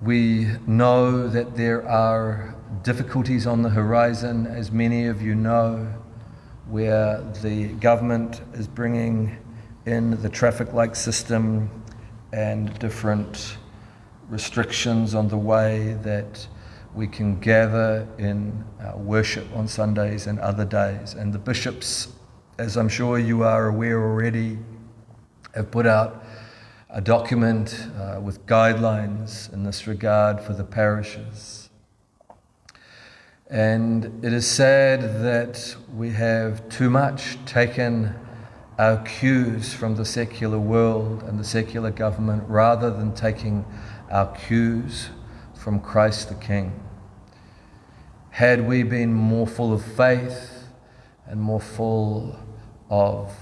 We know that there are difficulties on the horizon, as many of you know, where the government is bringing in the traffic light system and different restrictions on the way that we can gather in worship on Sundays and other days. And the bishops, as I'm sure you are aware already, have put out a document with guidelines in this regard for the parishes. And it is sad that we have too much taken our cues from the secular world and the secular government rather than taking our cues from Christ the King. Had we been more full of faith and more full of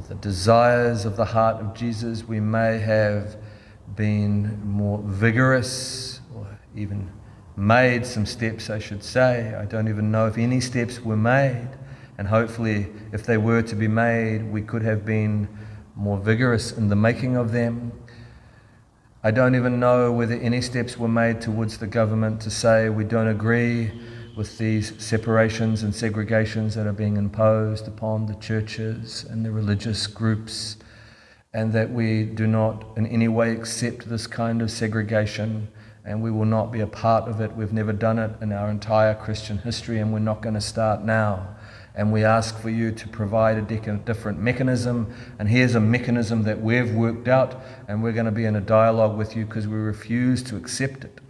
the desires of the heart of Jesus, we may have been more vigorous, or even made some steps, I should say. I don't even know if any steps were made, and hopefully if they were to be made, we could have been more vigorous in the making of them. I don't even know whether any steps were made towards the government to say we don't agree with these separations and segregations that are being imposed upon the churches and the religious groups, and that we do not in any way accept this kind of segregation, and we will not be a part of it. We've never done it in our entire Christian history, and we're not going to start now. And we ask for you to provide a different mechanism, and here's a mechanism that we've worked out, and we're going to be in a dialogue with you because we refuse to accept it.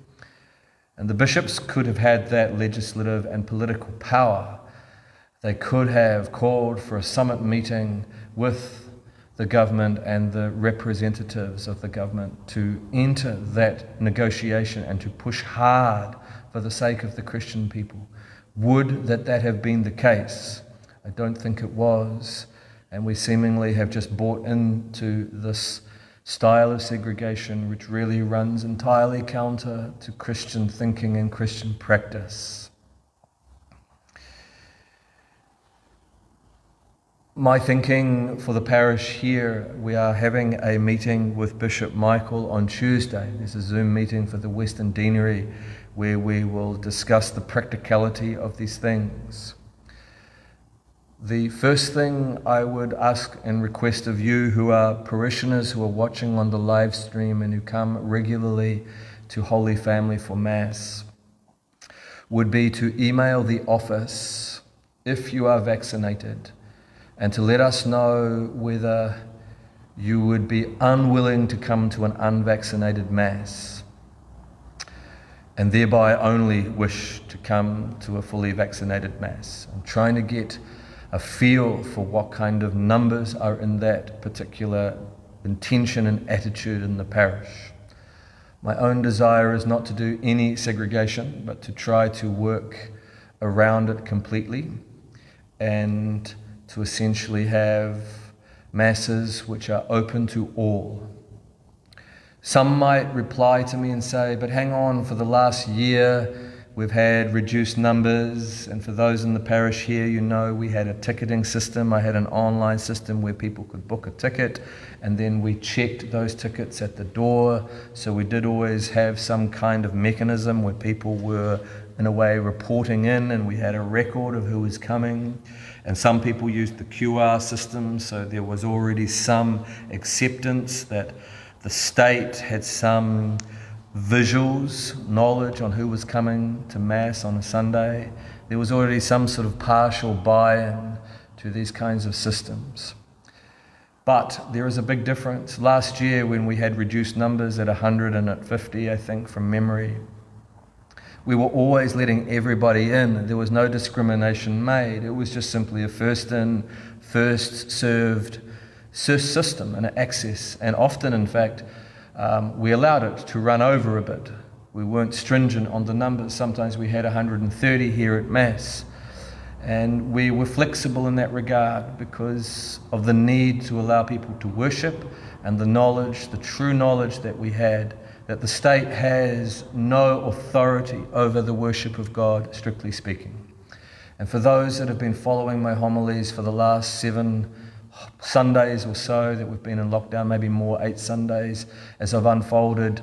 And the bishops could have had that legislative and political power. They could have called for a summit meeting with the government and the representatives of the government to enter that negotiation and to push hard for the sake of the Christian people. Would that have been the case? I don't think it was. And we seemingly have just bought into this style of segregation which really runs entirely counter to Christian thinking and Christian practice. My thinking for the parish here, we are having a meeting with Bishop Michael on Tuesday. There's a Zoom meeting for the Western Deanery where we will discuss the practicality of these things. The first thing I would ask and request of you who are parishioners who are watching on the live stream and who come regularly to Holy Family for Mass would be to email the office if you are vaccinated and to let us know whether you would be unwilling to come to an unvaccinated Mass and thereby only wish to come to a fully vaccinated Mass. I'm trying to get a feel for what kind of numbers are in that particular intention and attitude in the parish. My own desire is not to do any segregation, but to try to work around it completely and to essentially have masses which are open to all. Some might reply to me and say, but hang on, for the last year we've had reduced numbers, and for those in the parish here, you know we had a ticketing system. I had an online system where people could book a ticket, and then we checked those tickets at the door. So we did always have some kind of mechanism where people were, in a way, reporting in, and we had a record of who was coming. And some people used the QR system, so there was already some acceptance that the state had some visuals, knowledge on who was coming to Mass on a Sunday. There was already some sort of partial buy-in to these kinds of systems. But there is a big difference. Last year when we had reduced numbers at 100 and at 50, I think, from memory, we were always letting everybody in. There was no discrimination made. It was just simply a first in, first served system and access. And often, in fact, we allowed it to run over a bit. We weren't stringent on the numbers. Sometimes we had 130 here at Mass. And we were flexible in that regard because of the need to allow people to worship and the knowledge, the true knowledge that we had, that the state has no authority over the worship of God, strictly speaking. And for those that have been following my homilies for the last 7 Sundays or so that we've been in lockdown, maybe more, 8 Sundays, as I've unfolded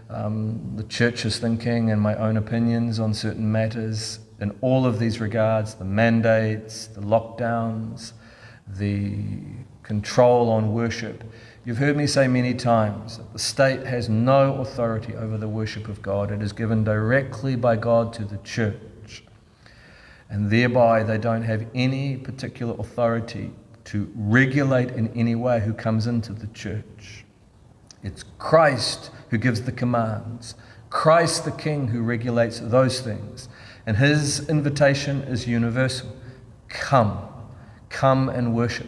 the church's thinking and my own opinions on certain matters in all of these regards, the mandates, the lockdowns, the control on worship. You've heard me say many times that the state has no authority over the worship of God. It is given directly by God to the church, and thereby they don't have any particular authority to regulate in any way who comes into the church. It's Christ who gives the commands, Christ the King who regulates those things, and his invitation is universal. Come and worship.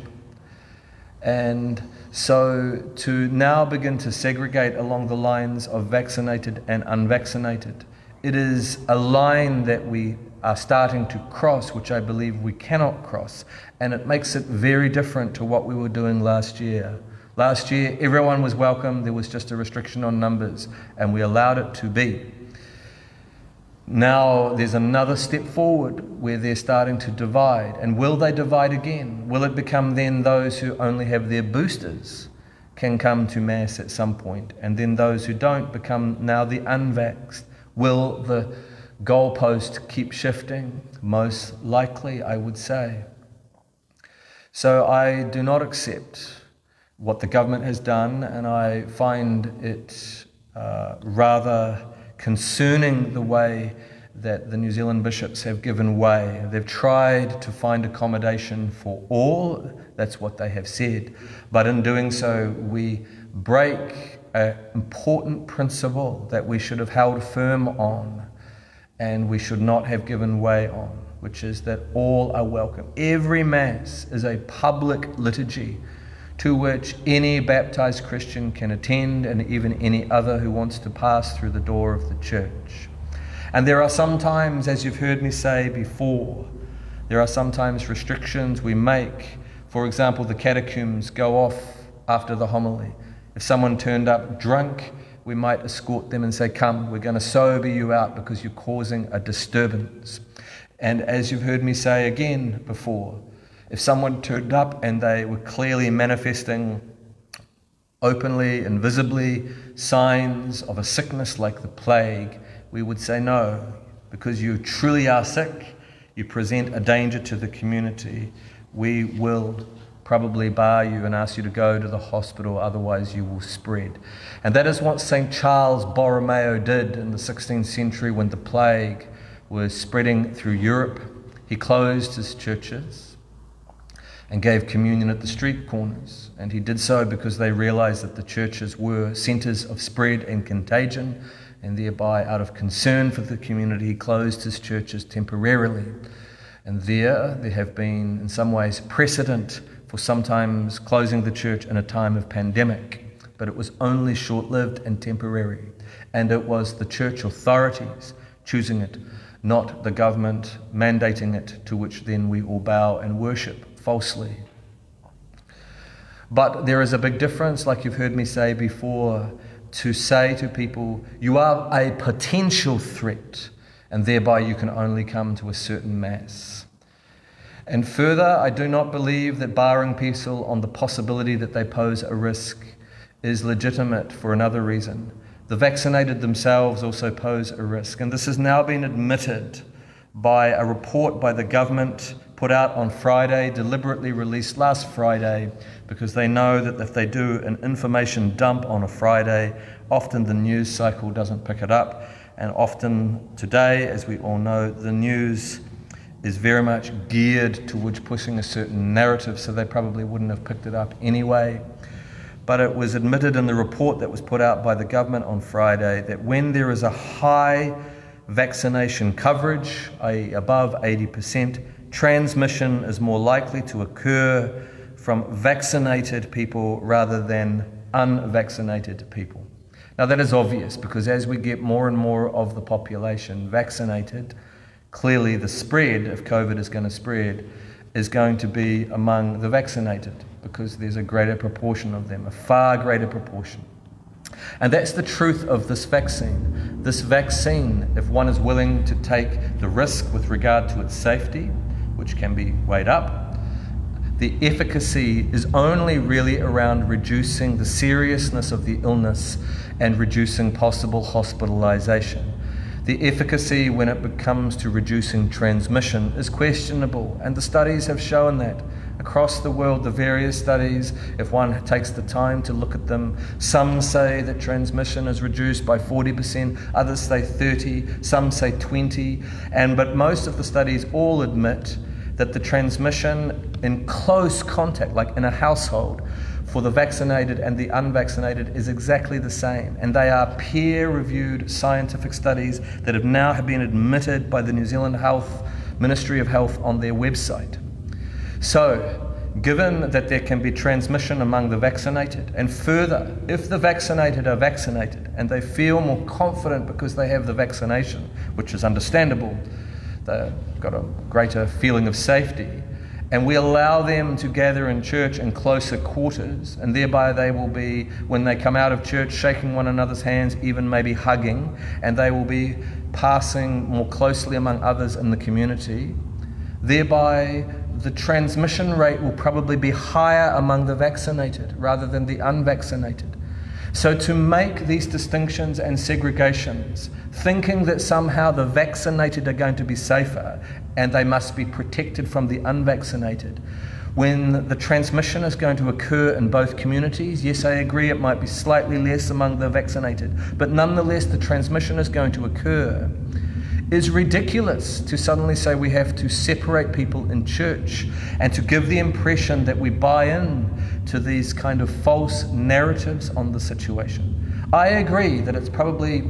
And so to now begin to segregate along the lines of vaccinated and unvaccinated, it is a line that we are starting to cross, which I believe we cannot cross, and it makes it very different to what we were doing last year. Last year, everyone was welcome. There was just a restriction on numbers, and we allowed it to be. Now there's another step forward where they're starting to divide. And will they divide again? Will it become then those who only have their boosters can come to Mass at some point, and then those who don't become now the unvaxxed? Will the goalpost keep shifting? Most likely, I would say. So I do not accept what the government has done, and I find it rather concerning the way that the New Zealand bishops have given way. They've tried to find accommodation for all, that's what they have said, but in doing so we break an important principle that we should have held firm on and we should not have given way on, which is that all are welcome. Every Mass is a public liturgy to which any baptized Christian can attend, and even any other who wants to pass through the door of the church. And there are sometimes, as you've heard me say before, there are sometimes restrictions we make. For example, the catechumens go off after the homily. If someone turned up drunk, we might escort them and say, come, we're going to sober you out because you're causing a disturbance. And as you've heard me say again before, if someone turned up and they were clearly manifesting openly and visibly signs of a sickness like the plague, we would say no, because you truly are sick, you present a danger to the community, we will probably bar you and ask you to go to the hospital, otherwise you will spread. And that is what St. Charles Borromeo did in the 16th century when the plague was spreading through Europe. He closed his churches and gave communion at the street corners. And he did so because they realized that the churches were centers of spread and contagion, and thereby, out of concern for the community, he closed his churches temporarily. And there have been, in some ways, precedent for sometimes closing the church in a time of pandemic, but it was only short-lived and temporary. And it was the church authorities choosing it, not the government mandating it, to which then we all bow and worship falsely. But there is a big difference, like you've heard me say before, to say to people, you are a potential threat, and thereby you can only come to a certain Mass. And further, I do not believe that barring people on the possibility that they pose a risk is legitimate for another reason. The vaccinated themselves also pose a risk, and this has now been admitted by a report by the government put out on Friday, deliberately released last Friday, because they know that if they do an information dump on a Friday, often the news cycle doesn't pick it up, and often today, as we all know, the news is very much geared towards pushing a certain narrative, so they probably wouldn't have picked it up anyway. But it was admitted in the report that was put out by the government on Friday that when there is a high vaccination coverage, i.e. above 80%, transmission is more likely to occur from vaccinated people rather than unvaccinated people. Now that is obvious, because as we get more and more of the population vaccinated, clearly the spread, if COVID is going to spread, is going to be among the vaccinated, because there's a greater proportion of them, a far greater proportion. And that's the truth of this vaccine. This vaccine, if one is willing to take the risk with regard to its safety, which can be weighed up, The efficacy is only really around reducing the seriousness of the illness and reducing possible hospitalization. The efficacy when it comes to reducing transmission is questionable, and the studies have shown that. Across the world, the various studies, if one takes the time to look at them, some say that transmission is reduced by 40%, others say 30%, some say 20%, but most of the studies all admit that the transmission in close contact, like in a household, for the vaccinated and the unvaccinated is exactly the same. And they are peer-reviewed scientific studies that have now been admitted by the New Zealand Ministry of Health on their website. So, given that there can be transmission among the vaccinated, and further, if the vaccinated are vaccinated and they feel more confident because they have the vaccination, which is understandable, they've got a greater feeling of safety, and we allow them to gather in church in closer quarters, and thereby they will be, when they come out of church, shaking one another's hands, even maybe hugging, and they will be passing more closely among others in the community. Thereby, the transmission rate will probably be higher among the vaccinated rather than the unvaccinated. So to make these distinctions and segregations, thinking that somehow the vaccinated are going to be safer and they must be protected from the unvaccinated, when the transmission is going to occur in both communities, yes, I agree it might be slightly less among the vaccinated, but nonetheless the transmission is going to occur, is ridiculous to suddenly say we have to separate people in church and to give the impression that we buy in to these kind of false narratives on the situation. I agree that it's probably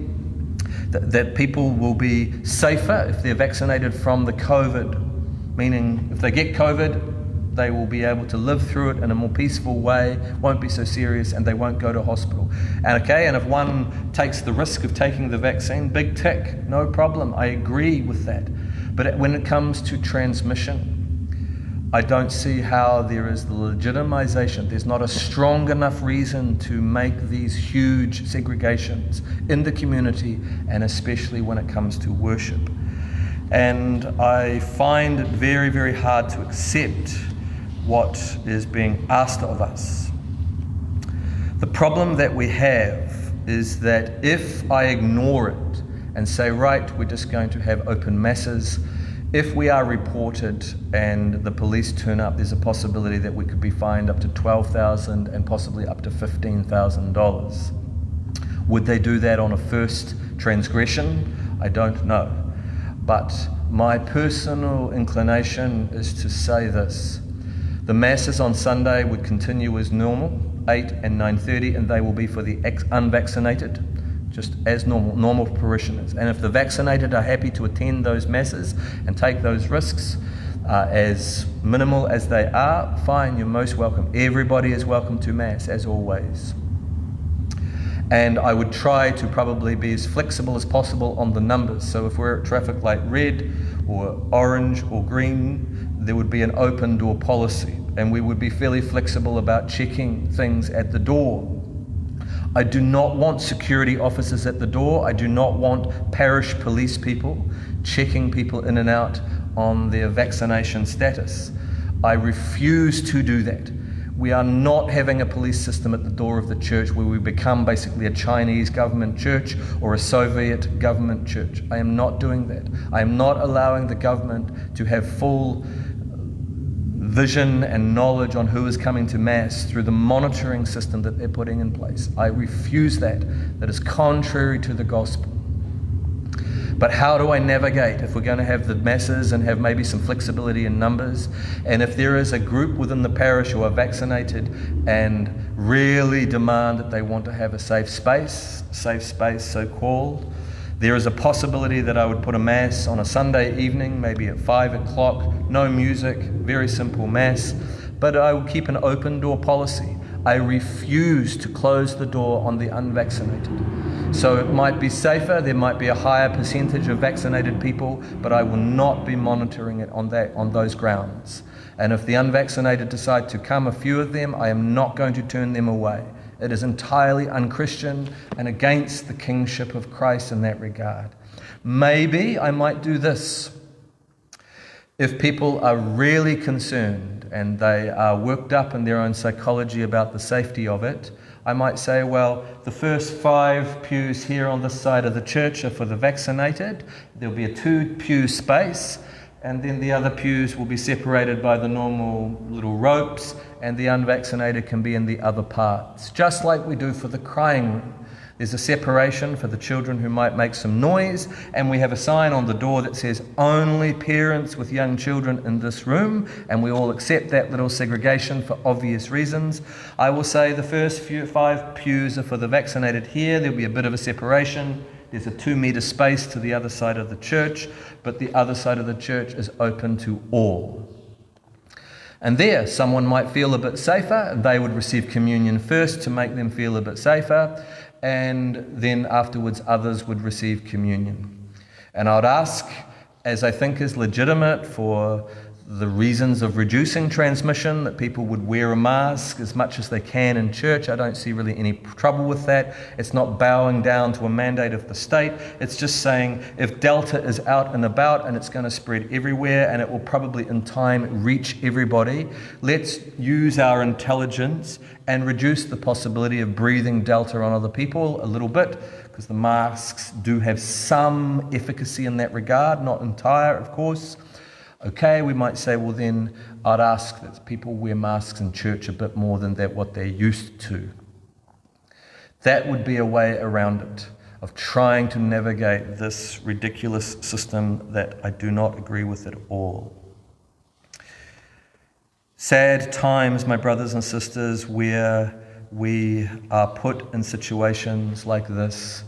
that people will be safer if they're vaccinated from the COVID, meaning if they get COVID, they will be able to live through it in a more peaceful way, won't be so serious, and they won't go to hospital. And if one takes the risk of taking the vaccine, big tick, no problem. I agree with that. But when it comes to transmission, I don't see how there is the legitimization. There's not a strong enough reason to make these huge segregations in the community, and especially when it comes to worship. And I find it very, very hard to accept what is being asked of us. The problem that we have is that if I ignore it and say, right, we're just going to have open masses, if we are reported and the police turn up, there's a possibility that we could be fined up to $12,000 and possibly up to $15,000. Would they do that on a first transgression? I don't know. But my personal inclination is to say this. The masses on Sunday would continue as normal, 8 and 9:30, and they will be for the unvaccinated, just as normal parishioners. And if the vaccinated are happy to attend those masses and take those risks, as minimal as they are, fine, you're most welcome. Everybody is welcome to Mass, as always. And I would try to probably be as flexible as possible on the numbers. So if we're at traffic light red or orange or green, there would be an open door policy, and we would be fairly flexible about checking things at the door. I do not want security officers at the door. I do not want parish police people checking people in and out on their vaccination status. I refuse to do that. We are not having a police system at the door of the church where we become basically a Chinese government church or a Soviet government church. I am not doing that. I am not allowing the government to have full vision and knowledge on who is coming to Mass through the monitoring system that they're putting in place. I refuse that. That is contrary to the gospel. But how do I navigate if we're going to have the masses and have maybe some flexibility in numbers? And if there is a group within the parish who are vaccinated and really demand that they want to have a safe space so-called, there is a possibility that I would put a Mass on a Sunday evening, maybe at 5 o'clock, no music, very simple Mass, but I will keep an open door policy. I refuse to close the door on the unvaccinated. So it might be safer, there might be a higher percentage of vaccinated people, but I will not be monitoring it on those grounds. And if the unvaccinated decide to come, a few of them, I am not going to turn them away. It is entirely unchristian and against the kingship of Christ in that regard. Maybe I might do this. If people are really concerned and they are worked up in their own psychology about the safety of it, I might say, well, the first 5 pews here on this side of the church are for the vaccinated. There'll be a 2-pew space, and then the other pews will be separated by the normal little ropes, and the unvaccinated can be in the other parts, just like we do for the crying room. There's a separation for the children who might make some noise, and we have a sign on the door that says only parents with young children in this room, and we all accept that little segregation for obvious reasons. I will say the first 5 pews are for the vaccinated here. There'll be a bit of a separation. There's a 2-meter space to the other side of the church, but the other side of the church is open to all. And there, someone might feel a bit safer, and they would receive communion first to make them feel a bit safer, and then afterwards others would receive communion. And I would ask, as I think is legitimate for the reasons of reducing transmission, that people would wear a mask as much as they can in church. I don't see really any trouble with that. It's not bowing down to a mandate of the state. It's just saying if Delta is out and about and it's going to spread everywhere and it will probably in time reach everybody, let's use our intelligence and reduce the possibility of breathing Delta on other people a little bit, because the masks do have some efficacy in that regard, not entire, of course. Okay, we might say, well then, I'd ask that people wear masks in church a bit more than that what they're used to. That would be a way around it, of trying to navigate this ridiculous system that I do not agree with at all. Sad times, my brothers and sisters, where we are put in situations like this,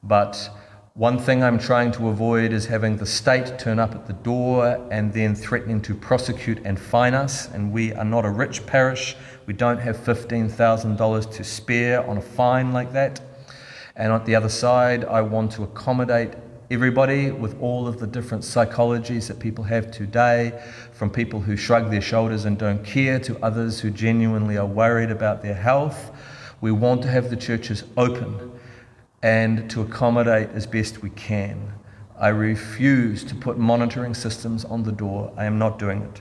but one thing I'm trying to avoid is having the state turn up at the door and then threatening to prosecute and fine us. And we are not a rich parish. We don't have $15,000 to spare on a fine like that. And on the other side, I want to accommodate everybody with all of the different psychologies that people have today, from people who shrug their shoulders and don't care to others who genuinely are worried about their health. We want to have the churches open and to accommodate as best we can. I refuse to put monitoring systems on the door. I am not doing it.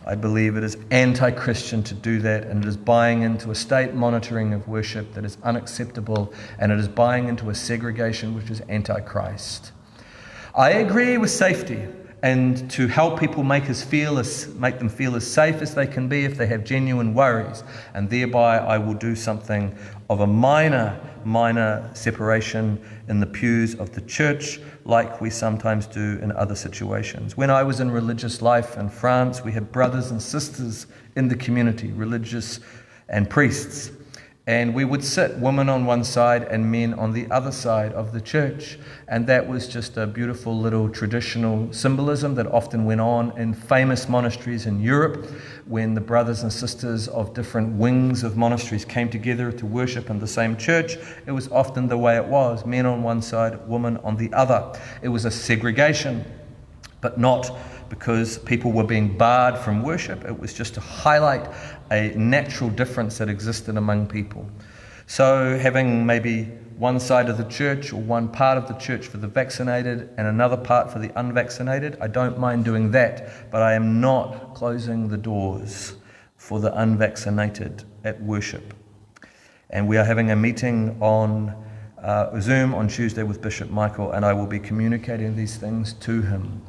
I believe it is anti-Christian to do that, and it is buying into a state monitoring of worship that is unacceptable, and it is buying into a segregation which is anti-Christ. I agree with safety and to help people make them feel as safe as they can be if they have genuine worries, and thereby I will do something of a minor separation in the pews of the church, like we sometimes do in other situations. When I was in religious life in France, we had brothers and sisters in the community, religious and priests, and we would sit, women on one side and men on the other side of the church. And that was just a beautiful little traditional symbolism that often went on in famous monasteries in Europe when the brothers and sisters of different wings of monasteries came together to worship in the same church. It was often the way it was, men on one side, women on the other. It was a segregation, but not because people were being barred from worship. It was just to highlight a natural difference that existed among people. So having maybe one side of the church or one part of the church for the vaccinated and another part for the unvaccinated, I don't mind doing that, but I am not closing the doors for the unvaccinated at worship. And we are having a meeting on Zoom on Tuesday with Bishop Michael, and I will be communicating these things to him.